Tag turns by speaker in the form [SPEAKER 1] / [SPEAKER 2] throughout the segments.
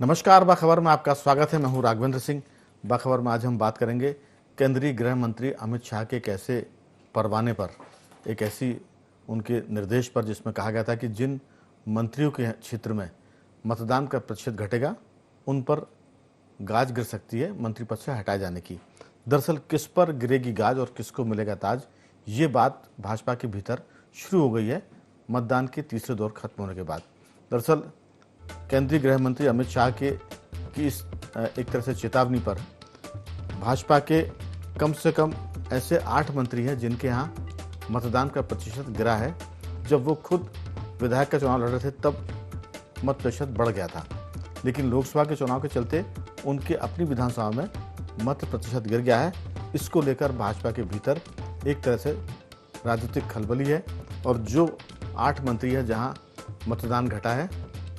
[SPEAKER 1] नमस्कार, बाखबर में आपका स्वागत है। मैं हूं राघवेंद्र सिंह। बाखबर में आज हम बात करेंगे केंद्रीय गृह मंत्री अमित शाह के एक ऐसे परवाने पर, एक ऐसी उनके निर्देश पर जिसमें कहा गया था कि जिन मंत्रियों के क्षेत्र में मतदान का प्रतिशत घटेगा उन पर गाज गिर सकती है मंत्री पद से हटाए जाने की। दरअसल किस पर गिरेगी गाज और किसको मिलेगा ताज, ये बात भाजपा के भीतर शुरू हो गई है मतदान के तीसरे दौर खत्म होने के बाद। दरअसल केंद्रीय गृह मंत्री अमित शाह की इस एक तरह से चेतावनी पर भाजपा के कम से कम ऐसे 8 मंत्री हैं जिनके यहाँ मतदान का प्रतिशत गिरा है। जब वो खुद विधायक का चुनाव लड़ रहे थे तब मत प्रतिशत बढ़ गया था, लेकिन लोकसभा के चुनाव के चलते उनके अपनी विधानसभा में मत प्रतिशत गिर गया है। इसको लेकर भाजपा के भीतर एक तरह से राजनीतिक खलबली है और जो 8 मंत्री हैं जहाँ मतदान घटा है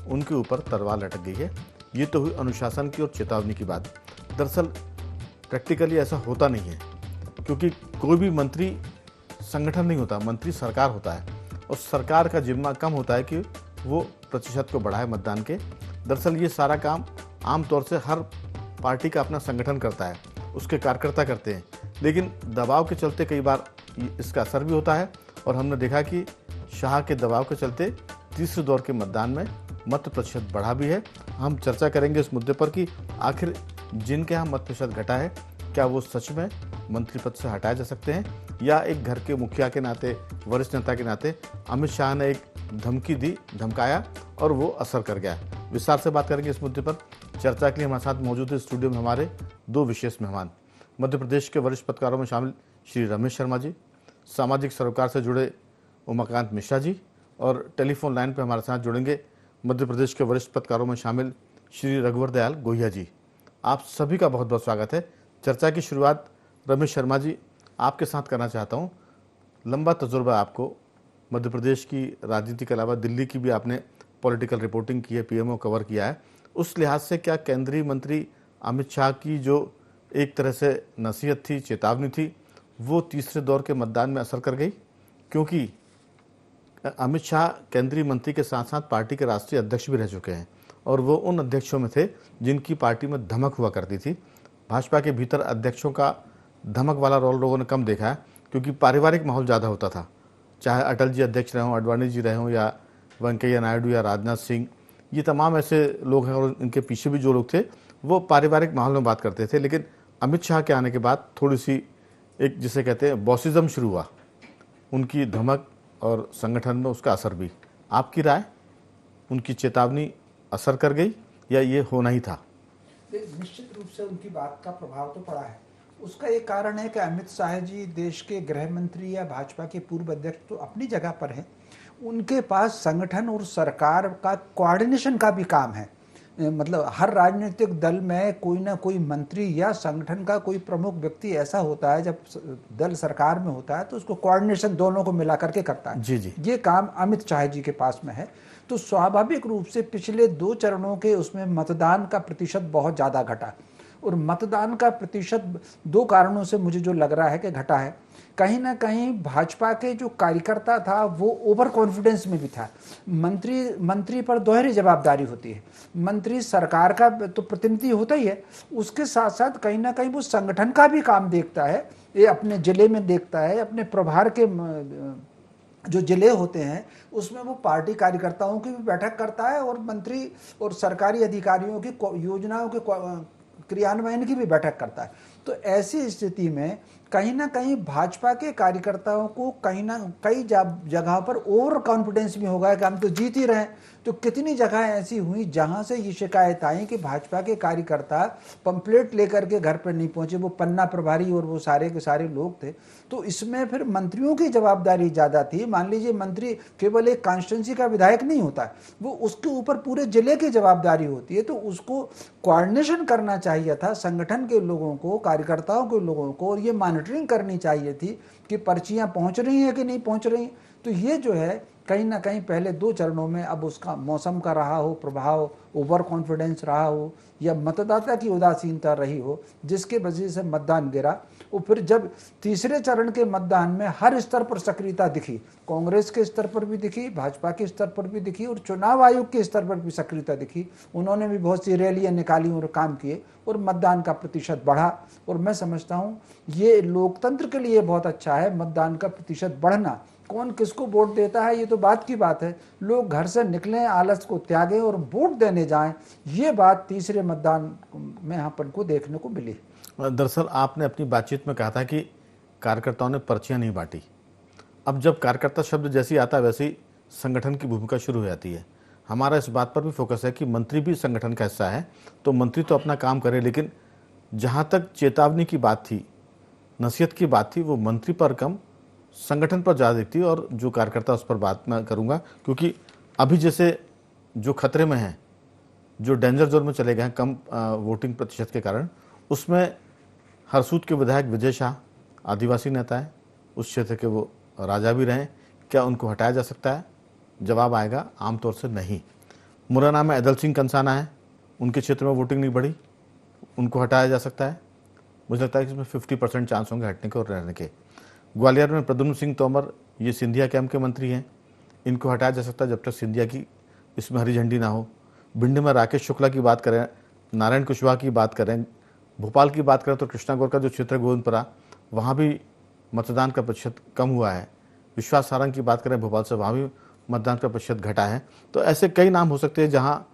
[SPEAKER 1] उनके ऊपर तलवार लटक गई है। ये तो हुई अनुशासन की और चेतावनी की बात। दरअसल प्रैक्टिकली ऐसा होता नहीं है, क्योंकि कोई भी मंत्री संगठन नहीं होता, मंत्री सरकार होता है और सरकार का जिम्मा कम होता है कि वो प्रतिशत को बढ़ाए मतदान के। दरअसल ये सारा काम आमतौर से हर पार्टी का अपना संगठन करता है, उसके कार्यकर्ता करते हैं, लेकिन दबाव के चलते कई बार इसका असर भी होता है और हमने देखा कि शाह के दबाव के चलते तीसरे दौर के मतदान में मत प्रतिशत बढ़ा भी है। हम चर्चा करेंगे इस मुद्दे पर कि आखिर जिनके यहाँ मत प्रतिशत घटा है क्या वो सच में मंत्री पद से हटाए जा सकते हैं, या एक घर के मुखिया के नाते, वरिष्ठ नेता के नाते अमित शाह ने एक धमकी दी, धमकाया और वो असर कर गया। विस्तार से बात करेंगे इस मुद्दे पर। चर्चा के लिए हमारे साथ मौजूद है स्टूडियो में हमारे 2 विशेष मेहमान। मध्य प्रदेश के वरिष्ठ पत्रकारों में शामिल श्री रमेश शर्मा जी, सामाजिक सरोकार से जुड़े उमाकांत मिश्रा जी, और टेलीफोन लाइन पर हमारे साथ जुड़ेंगे मध्य प्रदेश के वरिष्ठ पत्रकारों में शामिल श्री रघुवर दयाल गोहिया जी। आप सभी का बहुत बहुत स्वागत है। चर्चा की शुरुआत रमेश शर्मा जी आपके साथ करना चाहता हूं। लंबा तजुर्बा आपको, मध्य प्रदेश की राजनीति के अलावा दिल्ली की भी आपने पॉलिटिकल रिपोर्टिंग की है, पीएमओ कवर किया है। उस लिहाज से क्या केंद्रीय मंत्री अमित शाह की जो एक तरह से नसीहत थी, चेतावनी थी, वो तीसरे दौर के मतदान में असर कर गई? क्योंकि अमित शाह केंद्रीय मंत्री के साथ साथ पार्टी के राष्ट्रीय अध्यक्ष भी रह चुके हैं और वो उन अध्यक्षों में थे जिनकी पार्टी में धमक हुआ करती थी। भाजपा के भीतर अध्यक्षों का धमक वाला रोल लोगों ने कम देखा है, क्योंकि पारिवारिक माहौल ज़्यादा होता था। चाहे अटल जी अध्यक्ष रहे हों, आडवाणी जी रहे हों, या वेंकैया नायडू या राजनाथ सिंह, ये तमाम ऐसे लोग हैं और इनके पीछे भी जो लोग थे वो पारिवारिक माहौल में बात करते थे। लेकिन अमित शाह के आने के बाद थोड़ी सी एक जिसे कहते हैं बॉसिज्म शुरू हुआ, उनकी धमक और संगठन में उसका असर भी। आपकी राय, उनकी चेतावनी असर कर गई या ये होना ही था?
[SPEAKER 2] निश्चित रूप से उनकी बात का प्रभाव तो पड़ा है। उसका एक कारण है कि अमित शाह जी देश के गृह मंत्री या भाजपा के पूर्व अध्यक्ष तो अपनी जगह पर हैं, उनके पास संगठन और सरकार का कोऑर्डिनेशन का भी काम है। मतलब हर राजनीतिक दल में कोई ना कोई मंत्री या संगठन का कोई प्रमुख व्यक्ति ऐसा होता है, जब दल सरकार में होता है तो उसको कोऑर्डिनेशन दोनों को मिला करके करता है।
[SPEAKER 1] जी।
[SPEAKER 2] ये काम अमित शाह जी के पास में है। तो स्वाभाविक रूप से पिछले 2 चरणों के उसमें मतदान का प्रतिशत बहुत ज़्यादा घटा, और मतदान का प्रतिशत 2 कारणों से मुझे जो लग रहा है कि घटा है। कहीं ना कहीं भाजपा के जो कार्यकर्ता था वो ओवर कॉन्फिडेंस में भी था। मंत्री पर दोहरी जवाबदारी होती है। मंत्री सरकार का तो प्रतिनिधि होता ही है, उसके साथ साथ कहीं ना कहीं वो संगठन का भी काम देखता है। ये अपने जिले में देखता है, अपने प्रभार के जो जिले होते हैं उसमें वो पार्टी कार्यकर्ताओं की भी बैठक करता है और मंत्री और सरकारी अधिकारियों की योजनाओं के क्रियान्वयन की भी बैठक करता है। तो ऐसी स्थिति में कहीं ना कहीं भाजपा के कार्यकर्ताओं को कई जगह पर ओवर कॉन्फिडेंस भी होगा कि हम तो जीत ही रहे हैं। तो कितनी जगह ऐसी हुई जहां से ये शिकायत आई कि भाजपा के कार्यकर्ता पंपलेट लेकर के घर पर नहीं पहुंचे, वो पन्ना प्रभारी और वो सारे के सारे लोग थे। तो इसमें फिर मंत्रियों की जवाबदारी ज़्यादा थी। मान लीजिए मंत्री केवल एक कॉन्स्टिट्यूंसी का विधायक नहीं होता, वो उसके ऊपर पूरे जिले की जवाबदारी होती है। तो उसको कोऑर्डिनेशन करना चाहिए था संगठन के लोगों को, कार्यकर्ताओं के लोगों को, और ये मॉनिटरिंग करनी चाहिए थी कि पर्चियां पहुंच रही हैं कि नहीं पहुंच रही। तो ये जो है कहीं ना कहीं पहले 2 चरणों में, अब उसका मौसम का रहा हो प्रभाव, ओवर कॉन्फिडेंस रहा हो, या मतदाता की उदासीनता रही हो, जिसके वजह से मतदान गिरा। और फिर जब तीसरे चरण के मतदान में हर स्तर पर सक्रियता दिखी, कांग्रेस के स्तर पर भी दिखी, भाजपा के स्तर पर भी दिखी और चुनाव आयोग के स्तर पर भी सक्रियता दिखी। उन्होंने भी बहुत सी रैलियां निकाली और काम किए और मतदान का प्रतिशत बढ़ा। और मैं समझता हूं ये लोकतंत्र के लिए बहुत अच्छा है, मतदान का प्रतिशत बढ़ना। कौन किसको वोट देता है ये तो बात की बात है, लोग घर से निकलें, आलस को त्यागें और वोट देने जाएं, ये बात तीसरे मतदान में अपन को देखने को मिली।
[SPEAKER 1] दरअसल आपने अपनी बातचीत में कहा था कि कार्यकर्ताओं ने पर्चियां नहीं बांटी। अब जब कार्यकर्ता शब्द जैसे ही आता है वैसे ही संगठन की भूमिका शुरू हो जाती है। हमारा इस बात पर भी फोकस है कि मंत्री भी संगठन का हिस्सा है, तो मंत्री तो अपना काम करे, लेकिन जहाँ तक चेतावनी की बात थी, नसीहत की बात थी, वो मंत्री पर कम संगठन पर ज़्यादा दिखती है। और जो कार्यकर्ता उस पर बात मैं करूँगा, क्योंकि अभी जैसे जो खतरे में हैं, जो डेंजर जोन में चले गए हैं कम वोटिंग प्रतिशत के कारण, उसमें हरसूद के विधायक विजय शाह आदिवासी नेता है, उस क्षेत्र के वो राजा भी रहे, क्या उनको हटाया जा सकता है? जवाब आएगा आमतौर से नहीं। मुरैना में अदल सिंह कंसाना है, उनके क्षेत्र में वोटिंग नहीं बढ़ी, उनको हटाया जा सकता है? मुझे लगता है कि इसमें 50% चांस होंगे हटने के और रहने के। ग्वालियर में प्रद्युम्न सिंह तोमर, ये सिंधिया कैंप के मंत्री हैं, इनको हटाया जा सकता है जब तक सिंधिया की इसमें हरी झंडी ना हो। भिंड में राकेश शुक्ला की बात करें, नारायण कुशवाहा की बात करें, भोपाल की बात करें तो कृष्णा गौर का जो क्षेत्र है गोविंदपुरा, वहाँ भी मतदान का प्रतिशत कम हुआ है। विश्वास सारंग की बात करें भोपाल से, वहाँ भी मतदान का प्रतिशत घटा है। तो ऐसे कई नाम हो सकते हैं जहाँ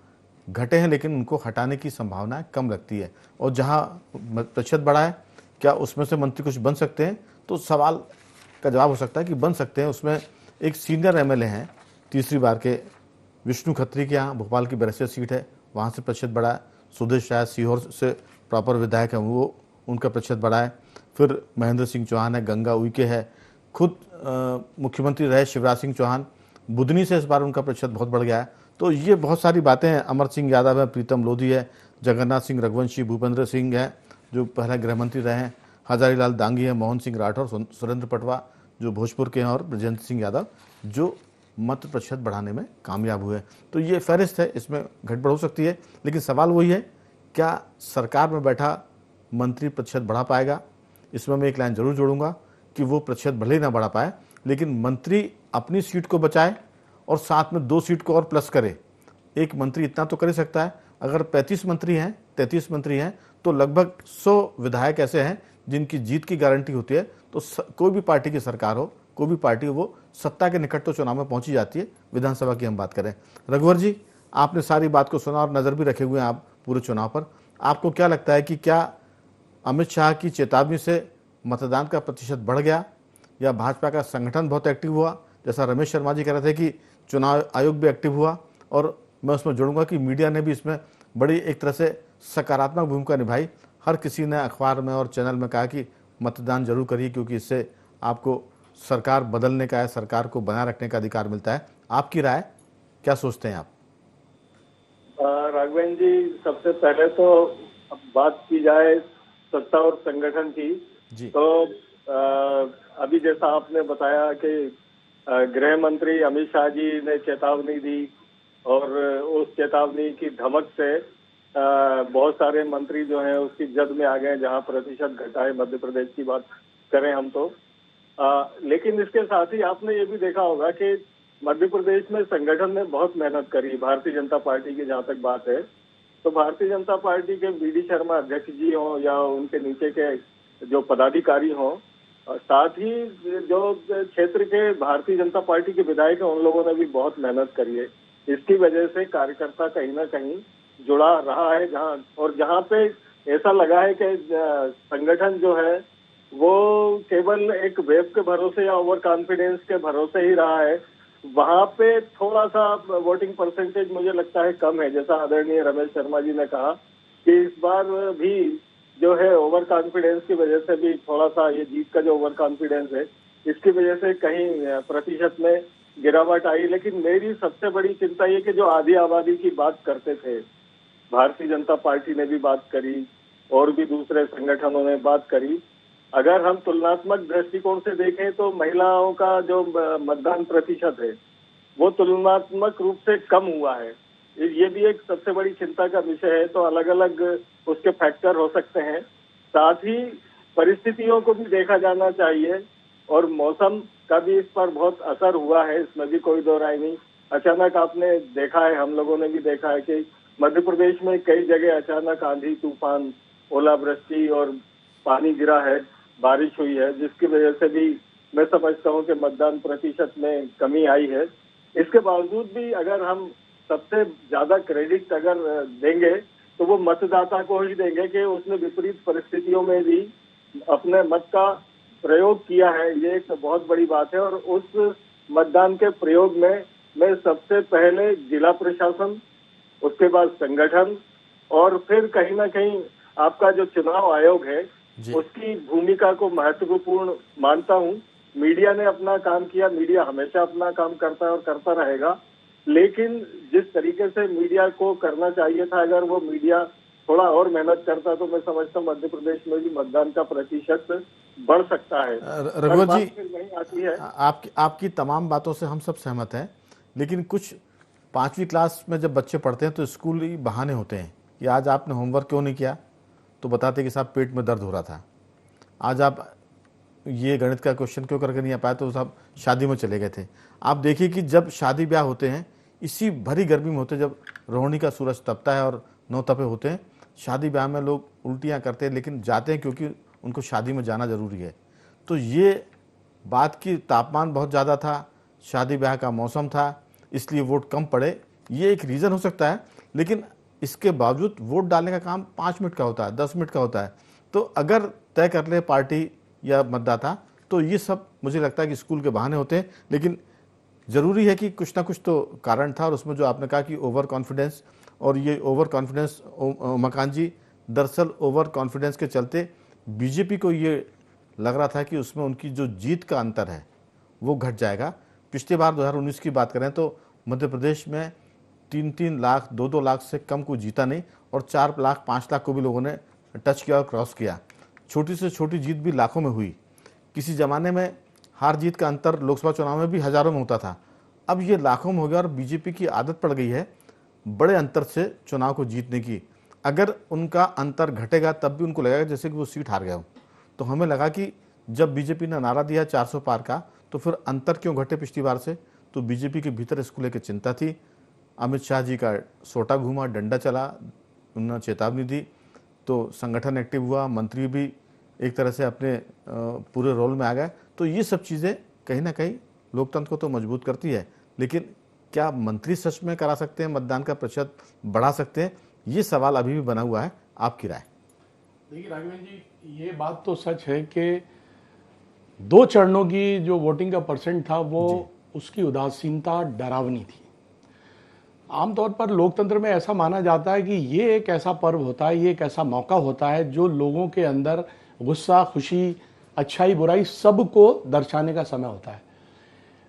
[SPEAKER 1] घटे हैं लेकिन उनको हटाने की संभावना कम लगती है। और जहाँ प्रतिशत बढ़ा है, क्या उसमें से मंत्री कुछ बन सकते हैं? तो सवाल का जवाब हो सकता है कि बन सकते हैं। उसमें एक सीनियर एमएलए हैं तीसरी बार के, विष्णु खत्री के यहाँ भोपाल की बरसिया सीट है, वहाँ से प्रतिशत बढ़ा है। सुदेश शायद सीहोर से प्रॉपर विधायक है, वो उनका प्रतिशत बढ़ा है। फिर महेंद्र सिंह चौहान है, गंगा उइके है, खुद मुख्यमंत्री रहे शिवराज सिंह चौहान, बुधनी से इस बार उनका प्रतिशत बहुत बढ़ गया है। तो ये बहुत सारी बातें हैं। अमर सिंह यादव है, प्रीतम लोधी है, जगन्नाथ सिंह रघुवंशी, भूपेंद्र सिंह है जो पहले गृहमंत्री रहे हैं, हजारीलाल दांगी है, मोहन सिंह राठौर, सुरेंद्र पटवा जो भोजपुर के हैं, और ब्रजेंद्र सिंह यादव जो मत प्रतिशत बढ़ाने में कामयाब हुए। तो ये फहरिस्त है, इसमें घटबढ़ हो सकती है, लेकिन सवाल वही है, क्या सरकार में बैठा मंत्री प्रतिशत बढ़ा पाएगा? इसमें मैं एक लाइन जरूर जोड़ूंगा कि वो प्रतिशत भले ही ना बढ़ा पाए, लेकिन मंत्री अपनी सीट को बचाए और साथ में 2 सीट को और प्लस करे। एक मंत्री इतना तो कर ही सकता है। अगर 35 मंत्री हैं, 33 मंत्री हैं, तो लगभग 100 विधायक ऐसे हैं जिनकी जीत की गारंटी होती है। तो कोई भी पार्टी की सरकार हो, कोई भी पार्टी हो, वो सत्ता के निकट तो चुनाव में पहुंची जाती है। विधानसभा की हम बात करें, रघुवर जी, आपने सारी बात को सुना और नज़र भी रखे हुए हैं आप पूरे चुनाव पर। आपको क्या लगता है कि क्या अमित शाह की चेतावनी से मतदान का प्रतिशत बढ़ गया, या भाजपा का संगठन बहुत एक्टिव हुआ? जैसा रमेश शर्मा जी कह रहे थे कि चुनाव आयोग भी एक्टिव हुआ, और मैं उसमें जोड़ूंगा कि मीडिया ने भी इसमें बड़ी एक तरह से सकारात्मक भूमिका निभाई। हर किसी ने अखबार में और चैनल में कहा कि मतदान जरूर करिए, क्योंकि इससे आपको सरकार बदलने का है, सरकार को बनाए रखने का अधिकार मिलता है। आपकी राय क्या सोचते हैं आप?
[SPEAKER 3] राघवेंद्र जी, सबसे पहले तो अब बात की जाए सत्ता और संगठन की
[SPEAKER 1] जी।
[SPEAKER 3] तो अभी जैसा आपने बताया कि गृह मंत्री अमित शाह जी ने चेतावनी दी, और उस चेतावनी की धमक से बहुत सारे मंत्री जो हैं उसकी जद में आ गए, जहां प्रतिशत घटा है। मध्य प्रदेश की बात करें हम तो, लेकिन इसके साथ ही आपने ये भी देखा होगा कि मध्य प्रदेश में संगठन ने बहुत मेहनत करी। भारतीय जनता पार्टी की जहां तक बात है, तो भारतीय जनता पार्टी के बीडी शर्मा अध्यक्ष जी हों या उनके नीचे के जो पदाधिकारी हों, साथ ही जो क्षेत्र के भारतीय जनता पार्टी के विधायक हैं, उन लोगों ने भी बहुत मेहनत करी है। इसकी वजह से कार्यकर्ता कहीं ना कहीं जुड़ा रहा है, जहां पे ऐसा लगा है कि संगठन जो है वो केवल एक वेब के भरोसे या ओवर कॉन्फिडेंस के भरोसे ही रहा है, वहां पे थोड़ा सा वोटिंग परसेंटेज मुझे लगता है कम है। जैसा आदरणीय रमेश शर्मा जी ने कहा कि इस बार भी जो है ओवर कॉन्फिडेंस की वजह से भी थोड़ा सा, ये जीत का जो ओवर कॉन्फिडेंस है इसकी वजह से कहीं प्रतिशत में गिरावट आई। लेकिन मेरी सबसे बड़ी चिंता ये कि जो आधी आबादी की बात करते थे, भारतीय जनता पार्टी ने भी बात करी और भी दूसरे संगठनों ने बात करी, अगर हम तुलनात्मक दृष्टिकोण से देखें तो महिलाओं का जो मतदान प्रतिशत है वो तुलनात्मक रूप से कम हुआ है। ये भी एक सबसे बड़ी चिंता का विषय है। तो अलग अलग उसके फैक्टर हो सकते हैं। साथ ही परिस्थितियों को भी देखा जाना चाहिए और मौसम का भी इस पर बहुत असर हुआ है, इसमें भी कोई दो राय नहीं। अचानक आपने देखा है, हम लोगों ने भी देखा है कि मध्य प्रदेश में कई जगह अचानक आंधी तूफान, ओलावृष्टि और पानी गिरा है, बारिश हुई है, जिसकी वजह से भी मैं समझता हूं कि मतदान प्रतिशत में कमी आई है। इसके बावजूद भी अगर हम सबसे ज्यादा क्रेडिट अगर देंगे तो वो मतदाता को ही देंगे कि उसने विपरीत परिस्थितियों में भी अपने मत का प्रयोग किया है। ये एक बहुत बड़ी बात है और उस मतदान के प्रयोग में मैं सबसे पहले जिला प्रशासन, उसके बाद संगठन और फिर कहीं ना कहीं आपका जो चुनाव आयोग है उसकी भूमिका को महत्वपूर्ण मानता हूं। मीडिया ने अपना काम किया, मीडिया हमेशा अपना काम करता है और करता रहेगा, लेकिन जिस तरीके से मीडिया को करना चाहिए था, अगर वो मीडिया थोड़ा और मेहनत करता तो मैं समझता हूँ मध्य प्रदेश में भी मतदान का प्रतिशत बढ़ सकता है।
[SPEAKER 1] रघुवर जी,
[SPEAKER 3] फिर वही आती है,
[SPEAKER 1] आपकी तमाम बातों से हम सब सहमत हैं, लेकिन कुछ 5वीं क्लास में जब बच्चे पढ़ते हैं तो स्कूली बहाने होते हैं कि आज आपने होमवर्क क्यों नहीं किया, तो बताते कि साहब पेट में दर्द हो रहा था। आज आप ये गणित का क्वेश्चन क्यों करके नहीं आ पाए, तो साहब शादी में चले गए थे। आप देखिए कि जब शादी ब्याह होते हैं, इसी भरी गर्मी में होते हैं, जब रोहिणी का सूरज तपता है और 9 तपे होते हैं, शादी ब्याह में लोग उल्टियाँ करते हैं, लेकिन जाते हैं क्योंकि उनको शादी में जाना ज़रूरी है। तो ये बात की तापमान बहुत ज़्यादा था, शादी ब्याह का मौसम था, इसलिए वोट कम पड़े, ये एक रीज़न हो सकता है। लेकिन इसके बावजूद वोट डालने का काम 5 मिनट का होता है, 10 मिनट का होता है। तो अगर तय कर ले पार्टी या मतदाता, तो ये सब मुझे लगता है कि स्कूल के बहाने होते हैं। लेकिन ज़रूरी है कि कुछ ना कुछ तो कारण था, और उसमें जो आपने कहा कि ओवर कॉन्फिडेंस, और ये ओवर कॉन्फिडेंस मकान जी, दरअसल ओवर कॉन्फिडेंस के चलते बीजेपी को ये लग रहा था कि उसमें उनकी जो जीत का अंतर है वो घट जाएगा। पिछले बार 2019 की बात करें तो मध्य प्रदेश में 3-3 लाख, 2-2 लाख से कम को जीता नहीं, और 4 लाख, 5 लाख को भी लोगों ने टच किया और क्रॉस किया। छोटी से छोटी जीत भी लाखों में हुई। किसी ज़माने में हार जीत का अंतर लोकसभा चुनाव में भी हज़ारों में होता था, अब ये लाखों में हो गया, और बीजेपी की आदत पड़ गई है बड़े अंतर से चुनाव को जीतने की। अगर उनका अंतर घटेगा तब भी उनको लगेगा जैसे कि वो सीट हार गए हो। तो हमें लगा कि जब बीजेपी ने नारा दिया 400 पार का, तो फिर अंतर क्यों घटे पिछली बार से। तो बीजेपी के भीतर इसको लेकर चिंता थी। अमित शाह जी का सोटा घूमा, डंडा चला, उन्होंने चेतावनी दी, तो संगठन एक्टिव हुआ, मंत्री भी एक तरह से अपने पूरे रोल में आ गए। तो ये सब चीज़ें कहीं ना कहीं लोकतंत्र को तो मजबूत करती है, लेकिन क्या मंत्री सच में करा सकते हैं, मतदान का प्रतिशत बढ़ा सकते हैं, ये सवाल अभी भी बना हुआ है। आपकी राय?
[SPEAKER 4] देखिए राघवेंद्र जी, ये बात तो सच है कि 2 चरणों की जो वोटिंग का परसेंट था वो उसकी उदासीनता डरावनी थी। आमतौर पर लोकतंत्र में ऐसा माना जाता है कि ये एक ऐसा पर्व होता है, ये एक ऐसा मौका होता है जो लोगों के अंदर गुस्सा, खुशी, अच्छाई, बुराई सबको दर्शाने का समय होता है।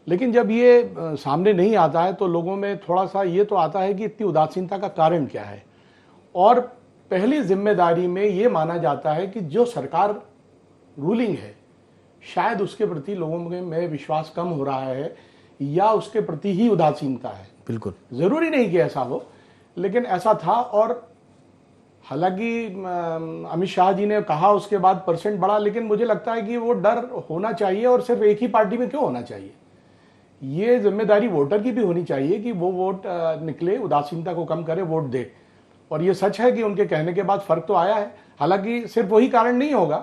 [SPEAKER 4] लेकिन जब ये सामने नहीं आता है तो लोगों में थोड़ा सा ये तो आता है कि इतनी उदासीनता का कारण क्या है। और पहली जिम्मेदारी में ये माना जाता है कि जो सरकार रूलिंग है, शायद उसके प्रति लोगों में विश्वास कम हो रहा है या उसके प्रति ही उदासीनता है।
[SPEAKER 1] बिल्कुल
[SPEAKER 4] जरूरी नहीं कि ऐसा हो, लेकिन ऐसा था। और हालांकि अमित शाह जी ने कहा उसके बाद परसेंट बढ़ा, लेकिन मुझे लगता है कि वो डर होना चाहिए, और सिर्फ एक ही पार्टी में क्यों होना चाहिए। ये जिम्मेदारी वोटर की भी होनी चाहिए कि वो वोट निकले, उदासीनता को कम करे, वोट दे। और ये सच है कि उनके कहने के बाद फर्क तो आया है। हालांकि सिर्फ वही कारण नहीं होगा,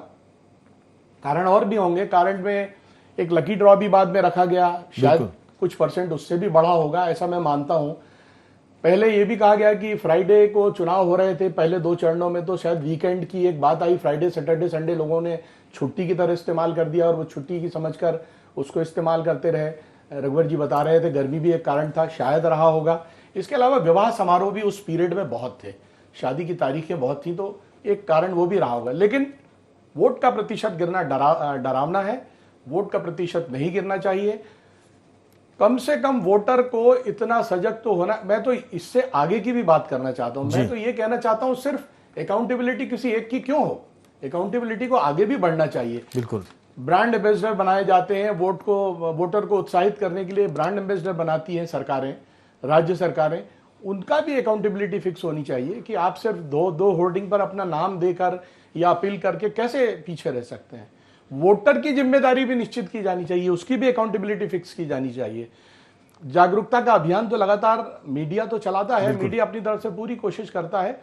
[SPEAKER 4] कारण और भी होंगे। कारण में एक लकी ड्रॉ भी बाद में रखा गया, शायद कुछ परसेंट उससे भी बढ़ा होगा, ऐसा मैं मानता हूं। पहले ये भी कहा गया कि फ्राइडे को चुनाव हो रहे थे पहले 2 चरणों में, तो शायद वीकेंड की एक बात आई, फ्राइडे, सैटरडे, संडे लोगों ने छुट्टी की तरह इस्तेमाल कर दिया और वो छुट्टी की समझकर उसको इस्तेमाल करते रहे। रघुवर जी बता रहे थे गर्मी भी एक कारण था, शायद रहा होगा। इसके अलावा विवाह समारोह भी उस पीरियड में बहुत थे, शादी की तारीखें बहुत थी, तो एक कारण वो भी रहा होगा। लेकिन वोट का प्रतिशत गिरना डरावना है, वोट का प्रतिशत नहीं गिरना चाहिए। कम से कम वोटर को इतना सजग तो होना। मैं तो इससे आगे की भी बात करना चाहता हूं। मैं तो ये कहना चाहता हूं सिर्फ अकाउंटेबिलिटी किसी एक की क्यों हो, अकाउंटेबिलिटी को आगे भी बढ़ना चाहिए।
[SPEAKER 1] बिल्कुल।
[SPEAKER 4] ब्रांड एम्बेसडर बनाए जाते हैं, वोटर को उत्साहित करने के लिए ब्रांड एम्बेसडर बनाती हैं सरकारें, राज्य सरकारें, उनका भी अकाउंटेबिलिटी फिक्स होनी चाहिए कि आप सिर्फ दो होर्डिंग पर अपना नाम देकर या अपील करके कैसे पीछे रह सकते हैं। वोटर की जिम्मेदारी भी निश्चित की जानी चाहिए, उसकी भी अकाउंटेबिलिटी फिक्स की जानी चाहिए। जागरूकता का अभियान तो लगातार मीडिया तो चलाता है, मीडिया अपनी तरफ से पूरी कोशिश करता है,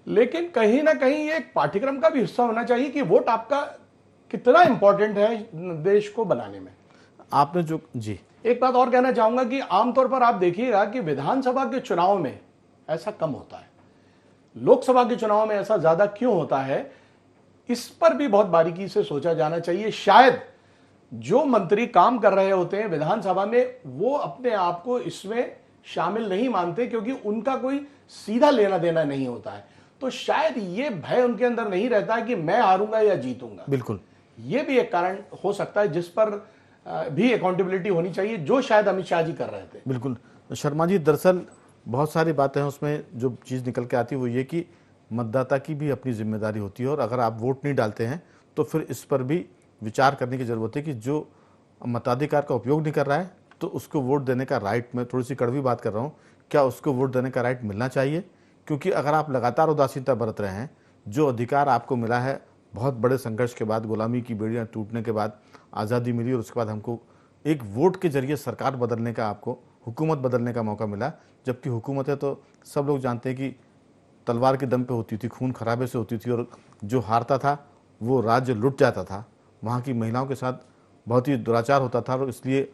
[SPEAKER 4] लेकिन कहीं ना कहीं ये एक पाठ्यक्रम का भी हिस्सा होना चाहिए कि वोट आपका कितना इंपॉर्टेंट है देश को बनाने में।
[SPEAKER 1] आपने जो जी
[SPEAKER 4] एक बात और कहना चाहूंगा कि आमतौर पर आप देखिएगा कि विधानसभा के चुनाव में ऐसा कम होता है, लोकसभा के चुनाव में ऐसा ज्यादा क्यों होता है, इस पर भी बहुत बारीकी से सोचा जाना चाहिए। शायद जो मंत्री काम कर रहे होते हैं विधानसभा में वो अपने आप को इसमें शामिल नहीं मानते, क्योंकि उनका कोई सीधा लेना देना नहीं होता है। तो शायद ये भय उनके अंदर नहीं रहता है कि मैं हारूंगा या जीतूंगा।
[SPEAKER 1] बिल्कुल,
[SPEAKER 4] ये भी एक कारण हो सकता है जिस पर भी अकाउंटेबिलिटी होनी चाहिए, जो शायद अमित शाह जी कर रहे थे।
[SPEAKER 1] बिल्कुल शर्मा जी, दरअसल बहुत सारी बातें हैं, उसमें जो चीज़ निकल के आती है वो ये कि मतदाता की भी अपनी जिम्मेदारी होती है, और अगर आप वोट नहीं डालते हैं तो फिर इस पर भी विचार करने की ज़रूरत है कि जो मताधिकार का उपयोग नहीं कर रहा है तो उसको वोट देने का राइट, मैं थोड़ी सी कड़वी बात कर रहा हूँ, क्या उसको वोट देने का राइट मिलना चाहिए? क्योंकि अगर आप लगातार उदासीनता बरत रहे हैं, जो अधिकार आपको मिला है बहुत बड़े संघर्ष के बाद, गुलामी की बेड़ियाँ टूटने के बाद आज़ादी मिली, और उसके बाद हमको एक वोट के जरिए सरकार बदलने का, आपको हुकूमत बदलने का मौका मिला, जबकि हुकूमत है तो सब लोग जानते हैं कि तलवार के दम पे होती थी, खून खराबे से होती थी, और जो हारता था वो राज्य लुट जाता था। वहाँ की महिलाओं के साथ बहुत ही दुराचार होता था, और इसलिए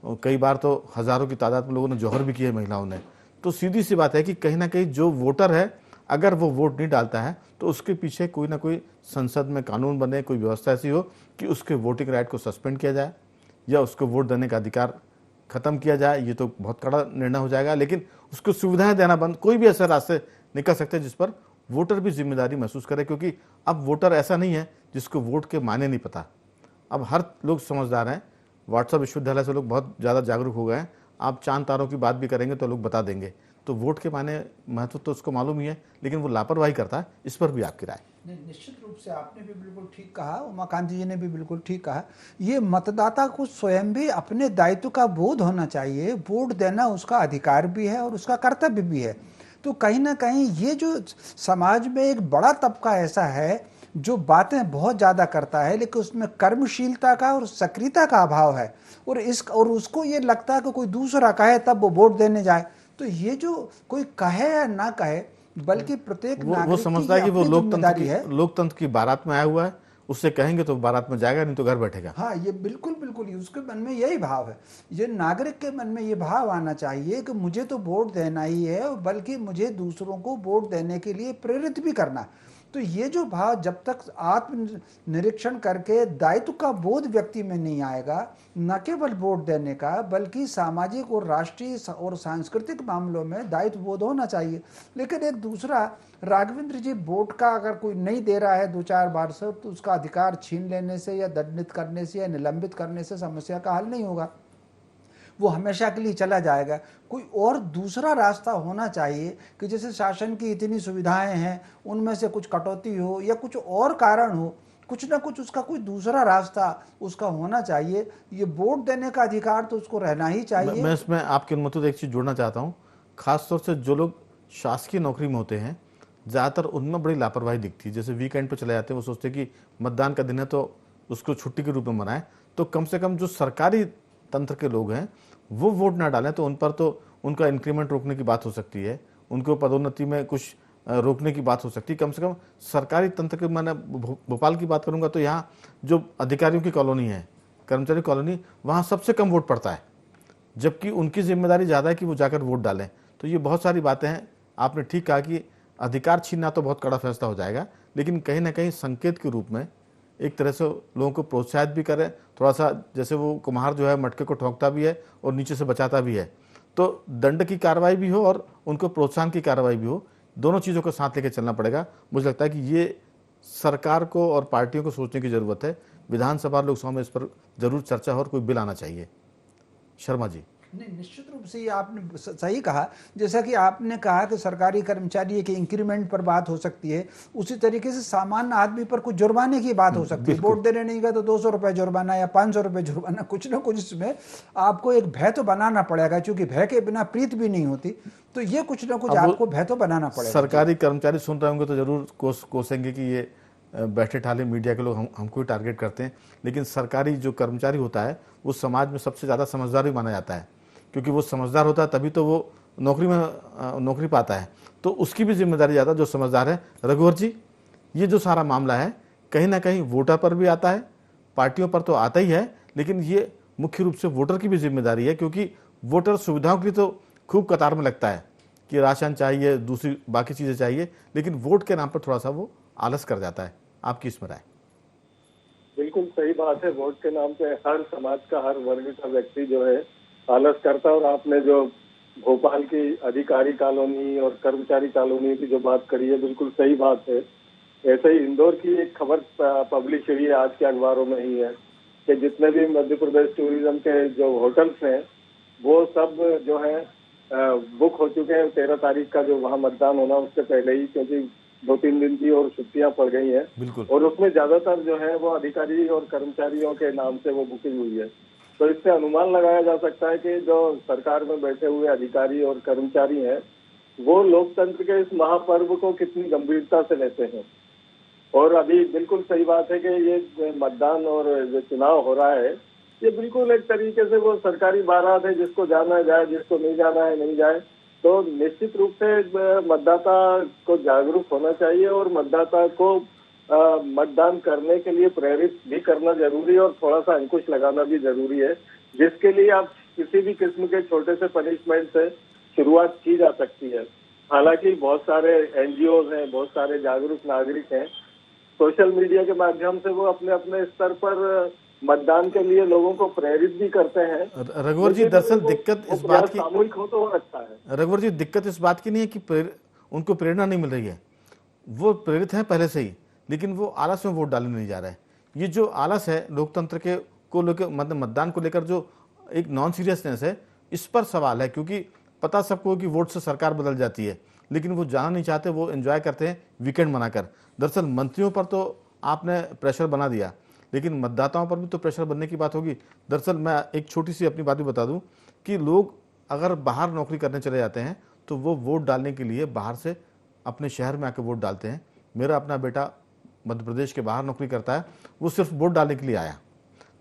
[SPEAKER 1] कई बार तो हज़ारों की तादाद में लोगों ने जौहर भी किए महिलाओं ने। तो सीधी सी बात है कि कहीं ना कहीं जो वोटर है, अगर वो वोट नहीं डालता है तो उसके पीछे कोई ना कोई संसद में कानून बने, कोई व्यवस्था ऐसी हो कि उसके वोटिंग राइट को सस्पेंड किया जाए या उसको वोट देने का अधिकार खत्म किया जाए। ये तो बहुत कड़ा निर्णय हो जाएगा, लेकिन उसको सुविधाएं देना बंद, कोई भी ऐसे रास्ते निकल सकते हैं जिस पर वोटर भी जिम्मेदारी महसूस करे, क्योंकि अब वोटर ऐसा नहीं है जिसको वोट के मायने नहीं पता। अब हर लोग समझदार हैं, व्हाट्सएप विश्वविद्यालय से लोग बहुत ज़्यादा जागरूक हो गए हैं। आप चांद तारों की बात भी करेंगे तो लोग बता देंगे। तो वोट के मायने महत्व तो उसको मालूम ही है, लेकिन वो लापरवाही करता है। इस पर भी आपकी राय?
[SPEAKER 2] नहीं, निश्चित रूप से आपने भी बिल्कुल ठीक कहा, उमाकांत जी ने भी बिल्कुल ठीक कहा। ये मतदाता को स्वयं भी अपने दायित्व का बोध होना चाहिए। वोट देना उसका अधिकार भी है और उसका कर्तव्य भी है। तो कहीं ना कहीं ये जो समाज में एक बड़ा तबका ऐसा है जो बातें बहुत ज़्यादा करता है, लेकिन उसमें कर्मशीलता का और सक्रियता का अभाव है, और उसको ये लगता है कि कोई दूसरा कहे तब वो वोट देने जाए। तो ये जो कोई कहे या ना कहे, बल्कि प्रत्येक
[SPEAKER 1] वो समझता है कि वो लोकतंत्र की बारात में आया हुआ है, उससे कहेंगे तो बारात में जाएगा, नहीं तो घर बैठेगा।
[SPEAKER 2] हाँ, ये बिल्कुल बिल्कुल उसके मन में यही भाव है। ये नागरिक के मन में ये भाव आना चाहिए कि मुझे तो वोट देना ही है, बल्कि मुझे दूसरों को वोट देने के लिए प्रेरित भी करना। तो ये जो भाव जब तक आत्म निरीक्षण करके दायित्व का बोध व्यक्ति में नहीं आएगा, न केवल वोट देने का बल्कि सामाजिक और राष्ट्रीय और सांस्कृतिक मामलों में दायित्व बोध होना चाहिए। लेकिन एक दूसरा, राघवेंद्र जी, वोट का अगर कोई नहीं दे रहा है 2-4 बार से, तो उसका अधिकार छीन लेने से या दंडित करने से या निलंबित करने से समस्या का हल नहीं होगा, वो हमेशा के लिए चला जाएगा। कोई और दूसरा रास्ता होना चाहिए कि जैसे शासन की इतनी सुविधाएं हैं, उनमें से कुछ कटौती हो या कुछ और कारण हो, कुछ ना कुछ उसका कोई दूसरा रास्ता उसका होना चाहिए। ये वोट देने का अधिकार तो उसको रहना ही चाहिए।
[SPEAKER 1] मैं इसमें आपकी अनुमति से एक चीज़ जोड़ना चाहता हूँ। खासतौर से जो लोग शासकीय नौकरी में होते हैं, ज़्यादातर उनमें बड़ी लापरवाही दिखती है। जैसे वीकेंड पर चले जाते हैं, वो सोचते हैं कि मतदान का दिन है तो उसको छुट्टी के रूप में मनाएं। तो कम से कम जो सरकारी तंत्र के लोग हैं वो वोट ना डालें, तो उन पर तो उनका इंक्रीमेंट रोकने की बात हो सकती है, उनको पदोन्नति में कुछ रोकने की बात हो सकती है। कम से कम सरकारी तंत्र के, मैंने भोपाल की बात करूंगा तो यहाँ जो अधिकारियों की कॉलोनी है, कर्मचारी कॉलोनी, वहाँ सबसे कम वोट पड़ता है, जबकि उनकी जिम्मेदारी ज़्यादा है कि वो जाकर वोट डालें। तो ये बहुत सारी बातें हैं। आपने ठीक कहा कि अधिकार छीनना तो बहुत कड़ा फैसला हो जाएगा, लेकिन कहीं ना कहीं संकेत के रूप में एक तरह से लोगों को प्रोत्साहित भी करें थोड़ा सा। जैसे वो कुम्हार जो है मटके को ठोकता भी है और नीचे से बचाता भी है, तो दंड की कार्रवाई भी हो और उनको प्रोत्साहन की कार्रवाई भी हो, दोनों चीज़ों को साथ लेकर चलना पड़ेगा। मुझे लगता है कि ये सरकार को और पार्टियों को सोचने की ज़रूरत है। विधानसभा लोकसभा में इस पर जरूर चर्चा हो और कोई बिल आना चाहिए। शर्मा जी?
[SPEAKER 2] नहीं, निश्चित रूप से ये आपने सही कहा। जैसा कि आपने कहा कि सरकारी कर्मचारी के इंक्रीमेंट पर बात हो सकती है, उसी तरीके से सामान्य आदमी पर कुछ जुर्माने की बात हो सकती है। वोट देने नहीं गए तो 200 रुपये जुर्माना या 500 रुपये जुर्माना, कुछ ना कुछ इसमें आपको एक भय तो बनाना पड़ेगा, क्योंकि भय के बिना प्रीत भी नहीं होती। तो ये कुछ ना कुछ आपको भय तो बनाना पड़ेगा।
[SPEAKER 1] सरकारी कर्मचारी सुन रहे होंगे तो जरूर कोसेंगे कि ये बैठे ठाले मीडिया के लोग हमको ही टारगेट करते हैं, लेकिन सरकारी जो कर्मचारी होता है वो समाज में सबसे ज़्यादा समझदार भी माना जाता है, क्योंकि वो समझदार होता है तभी तो वो नौकरी पाता है। तो उसकी भी जिम्मेदारी ज़्यादा जो समझदार है। रघुवर जी, ये जो सारा मामला है कहीं ना कहीं वोटर पर भी आता है, पार्टियों पर तो आता ही है, लेकिन ये मुख्य रूप से वोटर की भी जिम्मेदारी है, क्योंकि वोटर सुविधाओं के लिए तो खूब कतार में लगता है कि राशन चाहिए, दूसरी बाकी चीज़ें चाहिए, लेकिन वोट के नाम पर थोड़ा सा वो आलस कर जाता है। आपकी इसमें राय?
[SPEAKER 3] बिल्कुल सही बात है। वोट के नाम पे हर समाज का, हर वर्ग का व्यक्ति जो है आलस करता है। और आपने जो भोपाल की अधिकारी कॉलोनी और कर्मचारी कॉलोनी की जो बात करी है, बिल्कुल सही बात है। ऐसे ही इंदौर की एक खबर पब्लिश हुई है आज के अखबारों में ही है कि जितने भी मध्य प्रदेश टूरिज्म के जो होटल्स हैं वो सब जो है बुक हो चुके हैं 13 तारीख का, जो वहाँ मतदान होना उससे पहले ही, क्योंकि 2-3 दिन की और छुट्टियां पड़ गई हैं।
[SPEAKER 1] बिल्कुल।
[SPEAKER 3] और उसमें ज्यादातर जो है वो अधिकारी और कर्मचारियों के नाम से वो बुकिंग हुई है। तो इससे अनुमान लगाया जा सकता है कि जो सरकार में बैठे हुए अधिकारी और कर्मचारी हैं वो लोकतंत्र के इस महापर्व को कितनी गंभीरता से लेते हैं। और अभी बिल्कुल सही बात है कि ये मतदान और जो चुनाव हो रहा है ये बिल्कुल एक तरीके से वो सरकारी बारात है, जिसको जाना है जाए, जिसको नहीं जाना है नहीं जाए। तो निश्चित रूप से मतदाता को जागरूक होना चाहिए और मतदाता को मतदान करने के लिए प्रेरित भी करना जरूरी है और थोड़ा सा अंकुश लगाना भी जरूरी है, जिसके लिए आप किसी भी किस्म के छोटे से पनिशमेंट से शुरुआत की जा सकती है। हालांकि बहुत सारे एनजीओज हैं, बहुत सारे जागरूक नागरिक हैं, सोशल मीडिया के माध्यम से वो अपने अपने स्तर पर मतदान के लिए लोगों को प्रेरित भी करते हैं।
[SPEAKER 1] रघुवर जी, दरअसल दिक्कत इस बात की,
[SPEAKER 3] सामूहिक हो तो अच्छा है।
[SPEAKER 1] रघुवर जी, दिक्कत इस बात की नहीं है कि उनको प्रेरणा नहीं मिल रही है, वो प्रेरित हैं पहले से ही, लेकिन वो आलस में वोट डालने नहीं जा रहा है। ये जो आलस है लोकतंत्र के को लेकर, मतलब मतदान को लेकर जो एक नॉन सीरियसनेस है, इस पर सवाल है। क्योंकि पता सबको कि वोट से सरकार बदल जाती है, लेकिन वो जाना नहीं चाहते, वो एंजॉय करते हैं वीकेंड मनाकर। दरअसल मंत्रियों पर तो आपने प्रेशर बना दिया, लेकिन मतदाताओं पर भी तो प्रेशर बनने की बात होगी। दरअसल मैं एक छोटी सी अपनी बात भी बता दूं कि लोग अगर बाहर नौकरी करने चले जाते हैं तो वो वोट डालने के लिए बाहर से अपने शहर में आकर वोट डालते हैं। मेरा अपना बेटा मध्य प्रदेश के बाहर नौकरी करता है, वो सिर्फ वोट डालने के लिए आया।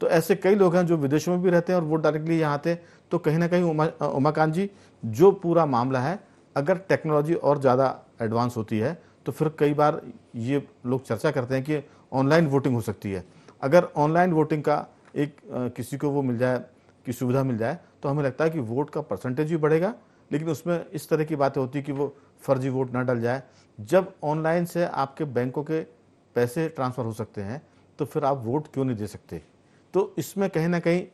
[SPEAKER 1] तो ऐसे कई लोग हैं जो विदेशों में भी रहते हैं और वोट डालने के लिए यहाँ आते हैं। तो कहीं ना कहीं उमाकांत जी, जो पूरा मामला है, अगर टेक्नोलॉजी और ज़्यादा एडवांस होती है तो फिर कई बार ये लोग चर्चा करते हैं कि ऑनलाइन वोटिंग हो सकती है। अगर ऑनलाइन वोटिंग का एक किसी को वो मिल जाए, की सुविधा मिल जाए, तो हमें लगता है कि वोट का परसेंटेज भी बढ़ेगा। लेकिन उसमें इस तरह की बातें होती है कि वो फर्जी वोट ना डल जाए। जब ऑनलाइन से आपके बैंकों के पैसे ट्रांसफ़र हो सकते हैं तो फिर आप वोट क्यों नहीं दे सकते? तो इसमें कहीं ना कहीं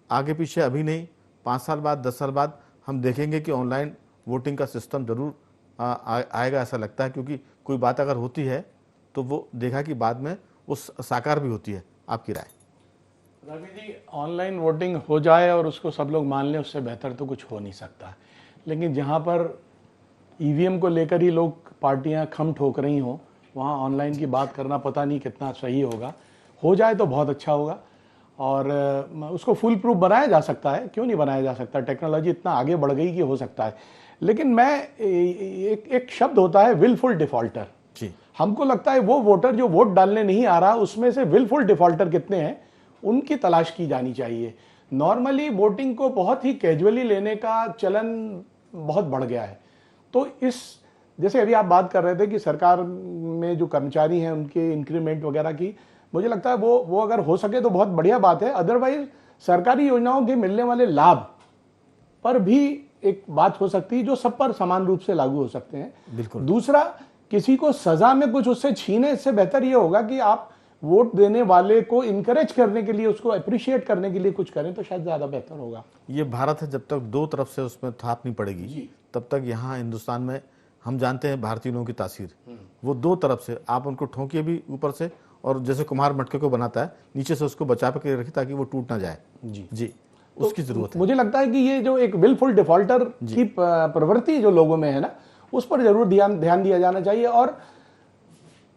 [SPEAKER 1] आगे पीछे अभी नहीं, 5 साल बाद, 10 साल बाद हम देखेंगे कि ऑनलाइन वोटिंग का सिस्टम ज़रूर आएगा, ऐसा लगता है। क्योंकि कोई बात अगर होती है तो वो देखा कि बाद में वो साकार भी होती है। आपकी राय?
[SPEAKER 4] रवि जी, ऑनलाइन वोटिंग हो जाए और उसको सब लोग मान लें, उससे बेहतर तो कुछ हो नहीं सकता। लेकिन जहाँ पर ईवीएम को लेकर ही लोग पार्टियाँ खम ठोक रही हों, वहाँ ऑनलाइन की बात करना पता नहीं कितना सही होगा। हो जाए तो बहुत अच्छा होगा और उसको फुल प्रूफ बनाया जा सकता है, क्यों नहीं बनाया जा सकता। टेक्नोलॉजी इतना आगे बढ़ गई कि हो सकता है। लेकिन मैं एक शब्द होता है विलफुल डिफॉल्टर। हमको लगता है वो वोटर जो वोट डालने नहीं आ रहा, उसमें से विलफुल डिफॉल्टर कितने हैं उनकी तलाश की जानी चाहिए। नॉर्मली वोटिंग को बहुत ही कैजुअली लेने का चलन बहुत बढ़ गया है। तो इस, जैसे अभी आप बात कर रहे थे कि सरकार में जो कर्मचारी हैं उनके इंक्रीमेंट वगैरह की, मुझे लगता है वो अगर हो सके तो बहुत बढ़िया बात है। अदरवाइज सरकारी योजनाओं के मिलने वाले लाभ पर भी एक बात हो सकती है जो सब पर समान रूप से लागू हो सकते हैं।
[SPEAKER 1] बिल्कुल।
[SPEAKER 4] दूसरा, किसी को सजा में कुछ उससे छीने, इससे बेहतर ये होगा कि आप वोट देने वाले को इनकरेज करने के लिए, उसको अप्रिशिएट करने के लिए कुछ करें, तो शायद ज्यादा बेहतर होगा।
[SPEAKER 1] ये भारत है, जब तक दो तरफ से उसमें थाप नहीं पड़ेगी तब तक यहाँ हिंदुस्तान में हम जानते हैं भारतीय लोगों की तासीर, वो दो तरफ से, आप उनको ठोंकिए भी ऊपर से, और जैसे कुम्हार मटके को बनाता है नीचे से उसको बचा के रखे ताकि वो टूट ना जाए।
[SPEAKER 4] जी
[SPEAKER 1] जी उसकी जरूरत है।
[SPEAKER 4] मुझे लगता है कि ये जो एक विलफुल डिफॉल्टर की प्रवृत्ति जो लोगों में है ना, उस पर जरूर ध्यान दिया जाना चाहिए। और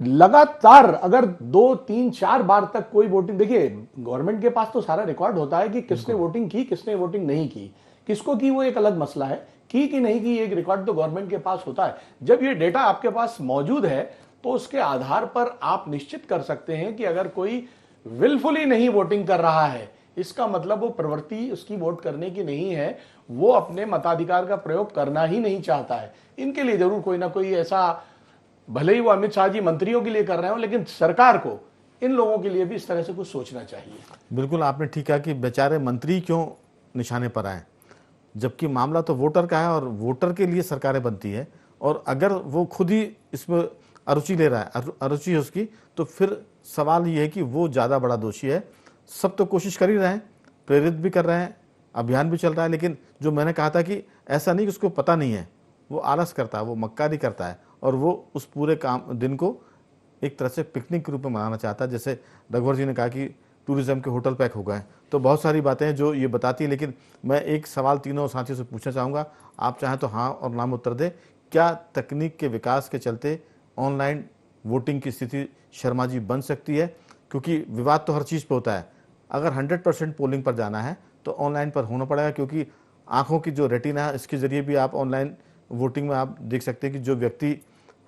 [SPEAKER 4] लगातार अगर 2, 3, 4 बार तक कोई वोटिंग, देखिए गवर्नमेंट के पास तो सारा रिकॉर्ड होता है कि किसने वोटिंग की, किसने वोटिंग नहीं की, किसको की वो एक अलग मसला है, की कि नहीं की एक रिकॉर्ड तो गवर्नमेंट के पास होता है। जब ये डेटा आपके पास मौजूद है तो उसके आधार पर आप निश्चित कर सकते हैं कि अगर कोई विलफुली नहीं वोटिंग कर रहा है, इसका मतलब वो प्रवृत्ति उसकी वोट करने की नहीं है, वो अपने मताधिकार का प्रयोग करना ही नहीं चाहता है। इनके लिए जरूर कोई ना कोई ऐसा, भले ही वो अमित शाह जी मंत्रियों के लिए कर रहे हो, लेकिन सरकार को इन लोगों के लिए भी इस तरह से कुछ सोचना चाहिए।
[SPEAKER 1] बिल्कुल आपने ठीक कहा कि बेचारे मंत्री क्यों निशाने पर आए, जबकि मामला तो वोटर का है और वोटर के लिए सरकारें बनती है। और अगर वो खुद ही इसमें अरुचि ले रहा है, अरुचि है उसकी, तो फिर सवाल ये है कि वो ज़्यादा बड़ा दोषी है। सब तो कोशिश कर ही रहे हैं, प्रेरित भी कर रहे हैं, अभियान भी चल रहा है, लेकिन जो मैंने कहा था कि ऐसा नहीं कि उसको पता नहीं है, वो आलस करता है, वो मक्कारी करता है और वो उस पूरे दिन को एक तरह से पिकनिक के रूप में मनाना चाहता है। जैसे रघुवर जी ने कहा कि टूरिज्म के होटल पैक हो गए, तो बहुत सारी बातें हैं जो ये बताती है। लेकिन मैं एक सवाल तीनों साथियों से पूछना चाहूँगा, आप चाहें तो हाँ और नाम उत्तर दें। क्या तकनीक के विकास के चलते ऑनलाइन वोटिंग की स्थिति शर्मा जी बन सकती है? क्योंकि विवाद तो हर चीज़ पे होता है। अगर 100% पोलिंग पर जाना है तो ऑनलाइन पर होना पड़ेगा, क्योंकि आंखों की जो रेटिना है इसके जरिए भी आप ऑनलाइन वोटिंग में आप देख सकते हैं कि जो व्यक्ति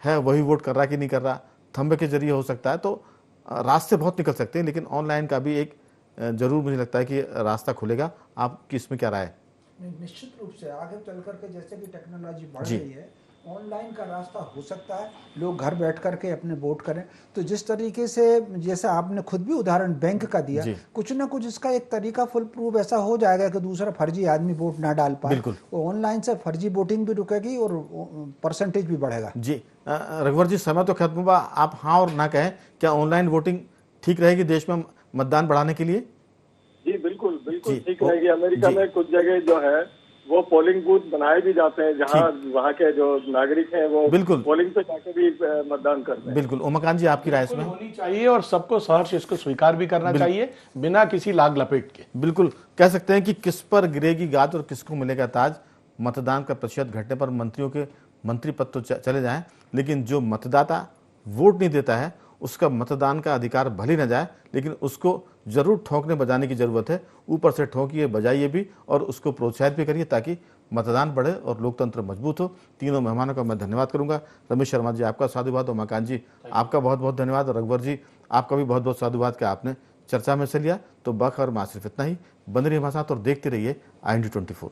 [SPEAKER 1] है वही वोट कर रहा कि नहीं कर रहा। थंब के जरिए हो सकता है, तो रास्ते बहुत निकल सकते हैं, लेकिन ऑनलाइन का भी एक जरूर मुझे लगता है कि रास्ता खुलेगा। आपकी इसमें क्या राय है?
[SPEAKER 2] निश्चित रूप से आगे चल करके जैसे कि टेक्नोलॉजी बढ़ रही है, ऑनलाइन का रास्ता हो सकता है, लोग घर बैठ करके अपने वोट करें। तो जिस तरीके से, जैसे आपने खुद भी उदाहरण बैंक का दिया, कुछ ना कुछ इसका एक तरीका फुल प्रूफ ऐसा हो जाएगा कि दूसरा फर्जी आदमी वोट ना डाल पाए। वो ऑनलाइन से फर्जी वोटिंग भी रुकेगी और परसेंटेज भी बढ़ेगा।
[SPEAKER 1] जी रघुवर जी, समय तो खत्म हुआ, आप हाँ और ना कहें, क्या ऑनलाइन वोटिंग ठीक रहेगी देश में मतदान बढ़ाने के लिए?
[SPEAKER 3] जी बिल्कुल बिल्कुल ठीक रहेगी। अमेरिका में कुछ जगह जो है वो पोलिंग बूथ बनाए भी जाते हैं, जहां वहां के जो नागरिक हैं वो बिल्कुल पोलिंग पे जाकर भी मतदान करते हैं।
[SPEAKER 1] बिल्कुल। उमाकांत जी, आपकी राय इसमें?
[SPEAKER 4] होनी चाहिए और सबको सहर्ष इसको स्वीकार भी करना चाहिए, बिना किसी लाग लपेट के।
[SPEAKER 1] बिल्कुल कह सकते हैं कि किस पर गिरेगी गाज और किसको मिलेगा ताज। मतदान का प्रतिशत घटने पर मंत्रियों के मंत्री पद तो चले जाएं, लेकिन जो मतदाता वोट नहीं देता है उसका मतदान का अधिकार भले न जाए, लेकिन उसको जरूर ठोंकने बजाने की जरूरत है। ऊपर से ठोंकिए, बजाइए भी और उसको प्रोत्साहित भी करिए ताकि मतदान बढ़े और लोकतंत्र मजबूत हो। तीनों मेहमानों का मैं धन्यवाद करूंगा। रमेश शर्मा जी, आपका साधुवाद। उमाकांत जी, आपका बहुत बहुत धन्यवाद। और रघुवर जी, आपका भी बहुत बहुत साधुवाद कि आपने चर्चा में से लिया। तो बखबर में सिर्फ इतना ही। बने रहिए हमारे साथ और देखते रहिए IND24।